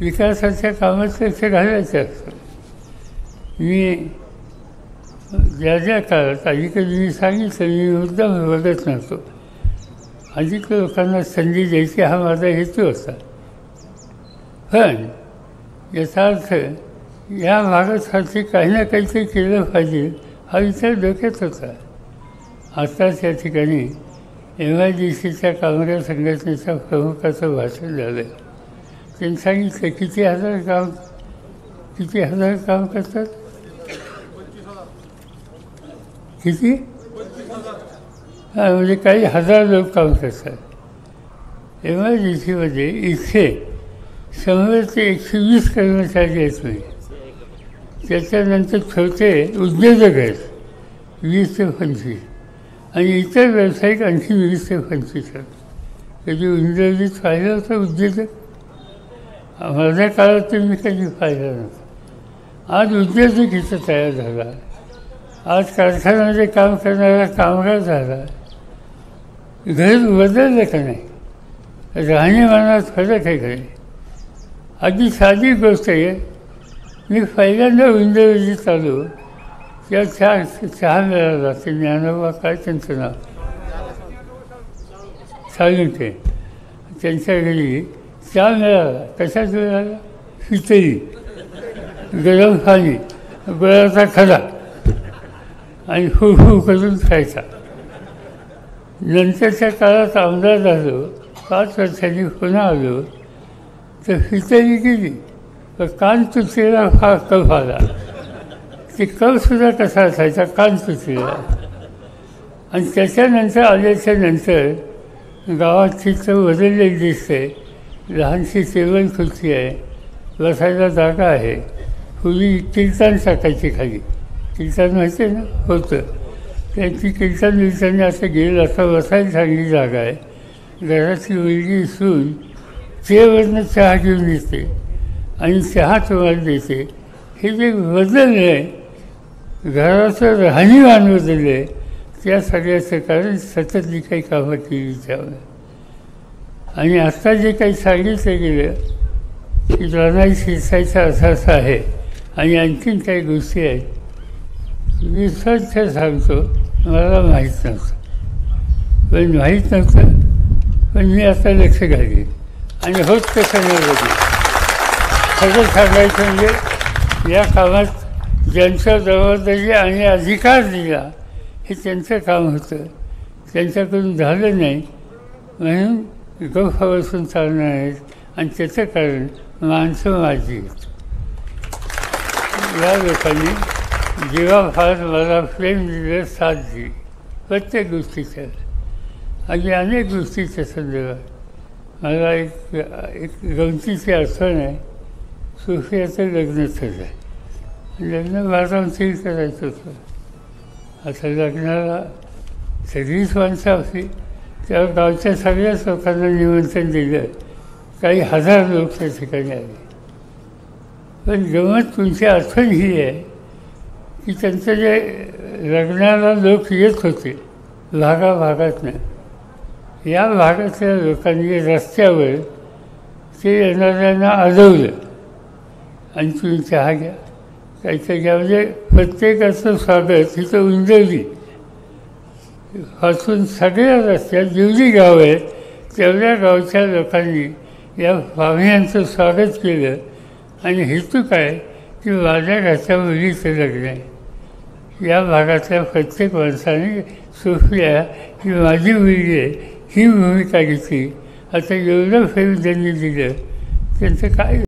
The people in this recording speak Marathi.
विकासाच्या कामात लक्ष घालायचं असतं. मी ज्या ज्या काळात अलीकडे मी सांगितलं मी मुद्दाम बघत नव्हतो, अधिक लोकांना संधी द्यायची हा माझा हेतू होता. पण याचा अर्थ या भागासाठी काही ना काहीतरी केलं पाहिजे हा विचार डोक्यात होता. आताच या ठिकाणी MIDCच्या कामगार संघटनेच्या प्रमुखाचं भाषण झालं. त्यांनी सांगितलं किती हजार काम करतात, किती म्हणजे काही हजार लोक काम करतात. MIDCमध्ये इथे 100 ते 120 कर्मचारी आहेत. म्हणजे त्याच्यानंतर छोटे उद्योजक आहेत 20 ते 25 आणि इतर व्यावसायिक आणखी 20 ते 25 आहेत. कधी इंग्रजीत पाहिलं होतं उद्योजक? माझ्या काळात तर मी कधी पाहिलं नव्हतं. आज उद्योजक इथं तयार झाला, आज कारखान्यामध्ये काम करणारा कामगार झाला. घर बदललं का नाही? राहणीमानात फरक आहे खरे. अगदी साधी गोष्ट आहे. मी पहिल्यांदा इंग्रजीत आलो तेव्हा चहा मिळाला. ते ज्ञानोबा काय त्यांचं नाव साळुंखे, त्यांच्या घरी चहा मिळाला. कशाच मिळाला? खिचडी, गरम पाणी, गुळाचा खडा आणि फुफू करून खायचा. नंतरच्या काळात आमदार झालो, 5 वर्षांनी पुन्हा आलो तर खिचडी केली, तर कान तुटलेला हा कफ आला. ते कफसुद्धा कसा असायचा? कान तुटलेला. आणि त्याच्यानंतर आल्याच्या नंतर गावात चित्र बदललेली दिसते. लहानशी टेबल खुर्ची आहे, बसायला जागा आहे. पूर्वी कीर्तन टाकायची खाली, कीर्तन माहिती आहे ना होतं, त्यांची कीर्तन विचारणे असं गेलं. असं बसायला चांगली जागा आहे. घराची मुलगी सून चेवरनं चहा घेऊन येते आणि चहा तुम्हाला देते. हे जे बदललं आहे, घराचं राहणीमान बदललं आहे, त्या सगळ्याचं कारण सतत जी काही कामं केली त्यामुळे. आणि आत्ता जे काही सांगितलं गेलं की रानाई शिरसायचं असं आहे आणि आणखीन काही गोष्टी आहेत, मी सच सांगतो मला माहीत नव्हतं. पण माहीत नव्हतं, पण मी आता लक्ष घालीन आणि होत कसं नाही बघेन. सगळं सांगायचं म्हणजे या कामात ज्यांचा जबाबदारी आणि अधिकार दिला हे त्यांचं काम होतं, त्यांच्याकडून झालं नाही म्हणून गप्पा बसून चालणार आहेत. आणि त्याचं कारण माणसं माझी आहेत. या लोकांनी जीवाभार मला प्रेम दिलं, साथ दिली प्रत्येक गोष्टीच्या आणि अनेक गोष्टीच्या संदर्भात. मला एक गमतीची आठवण आहे. सोफियाचं लग्न ठरलं. लग्न बारामतीत करायचं होतं. आता लग्नाला सगळीच माणसं असली तेव्हा गावच्या सगळ्याच लोकांना निमंत्रण दिलं. काही हजार लोक त्या ठिकाणी आले. पण गमत तुमची आठवण ही आहे की त्यांचं जे लग्नाला लोक येत होते भागाभागातनं, या भागातल्या लोकांनी रस्त्यावर ते येणाऱ्यांना अडवलं आणि तुम्ही चहा घ्या, काहीतरी घ्या. म्हणजे प्रत्येकाचं स्वागत तिथं उंजवली पासून सगळ्या रस्त्यात जेवढी गावं आहेत तेवढ्या गावच्या लोकांनी या पाहुण्यांचं स्वागत केलं. आणि हेतू काय की माझ्या घरच्या मुलीचं लग्न आहे. या भागातल्या प्रत्येक माणसाने सोफिया ही माझी मुलगी आहे ही भूमिका घेतली. आता एवढं फेम त्यांनी दिलं, त्यांचं काय